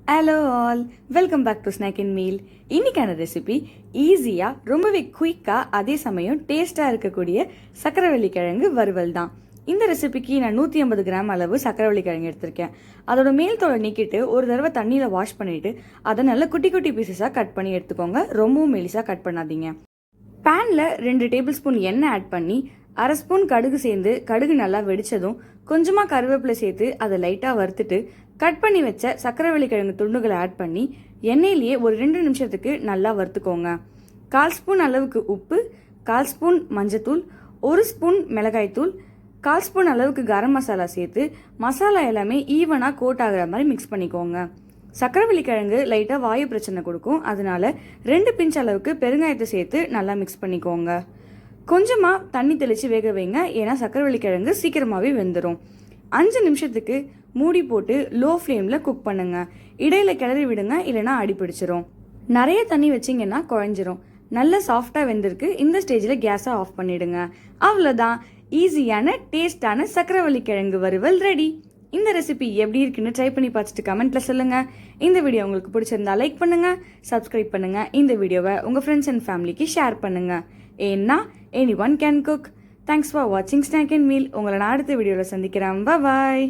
Hello all, welcome back to snack and meal. இன்னைக்கான recipe ஈஸியாக ரொம்பவே குயிக்காக அதே சமயம் டேஸ்ட்டாக இருக்கக்கூடிய சக்கரவள்ளி கிழங்கு வறுவல் தான். இந்த ரெசிபிக்கு நான் 150 கிராம் அளவு சக்கரவள்ளி கிழங்கு எடுத்திருக்கேன். அதோட மேல் தோலை நீக்கிட்டு ஒரு தடவை தண்ணியில் வாஷ் பண்ணிவிட்டு அதை நல்லா குட்டி குட்டி பீசஸாக கட் பண்ணி எடுத்துக்கோங்க. ரொம்பவும் மெலிசாக கட் பண்ணாதீங்க. பேனில் 2 டேபிள் ஸ்பூன் எண்ணெய் ஆட் பண்ணி 1/2 ஸ்பூன் கடுகு சேர்ந்து கடுகு நல்லா வெடிச்சதும் கொஞ்சமாக கருவேப்பிலை சேர்த்து அதை லைட்டாக வறுத்துட்டு கட் பண்ணி வச்ச சக்கரவள்ளி கிழங்கு துண்டுகளை ஆட் பண்ணி எண்ணெயிலேயே ஒரு 2 நிமிஷத்துக்கு நல்லா வறுத்துக்கோங்க. 1/4 ஸ்பூன் அளவுக்கு உப்பு, 1/4 ஸ்பூன் மஞ்சத்தூள், 1 ஸ்பூன் மிளகாய்த்தூள், 1/4 ஸ்பூன் அளவுக்கு கரம் மசாலா சேர்த்து மசாலா எல்லாமே ஈவனாக கோட் ஆகிற மாதிரி மிக்ஸ் பண்ணிக்கோங்க. சக்கரவள்ளி கிழங்கு லைட்டாக வாயு பிரச்சனை கொடுக்கும், அதனால 2 பிஞ்ச் அளவுக்கு பெருங்காயத்தை சேர்த்து நல்லா மிக்ஸ் பண்ணிக்கோங்க. கொஞ்சமாக தண்ணி தெளித்து வேக வைங்க, ஏன்னா சக்கரவள்ளி கிழங்கு சீக்கிரமாகவே வெந்துடும். 5 நிமிஷத்துக்கு மூடி போட்டு லோ ஃப்ளேமில் குக் பண்ணுங்க. இடையில கிளறி விடுங்க, இல்லைனா அடி பிடிச்சிரும். நிறைய தண்ணி வச்சிங்கன்னா குழஞ்சிரும். நல்லா சாஃப்டாக வெந்திருக்கு. இந்த ஸ்டேஜில் கேஸை ஆஃப் பண்ணிடுங்க. அவ்வளோதான், ஈஸியான டேஸ்டான சக்கரவள்ளி கிழங்கு வறுவல் ரெடி. இந்த ரெசிபி எப்படி இருக்குன்னு ட்ரை பண்ணி பார்த்துட்டு கமெண்ட்ல சொல்லுங்க. இந்த வீடியோ உங்களுக்கு பிடிச்சிருந்தா லைக் பண்ணுங்க, சப்ஸ்கிரைப் பண்ணுங்க. இந்த வீடியோவை உங்க ஃப்ரெண்ட்ஸ் அண்ட் ஃபேமிலிக்கு ஷேர் பண்ணுங்க. ஏன்னா anyone can cook. Thanks for watching Snack and Meal. உங்களை நான் அடுத்த வீடியோவில் சந்திக்கிறேன். Bye bye.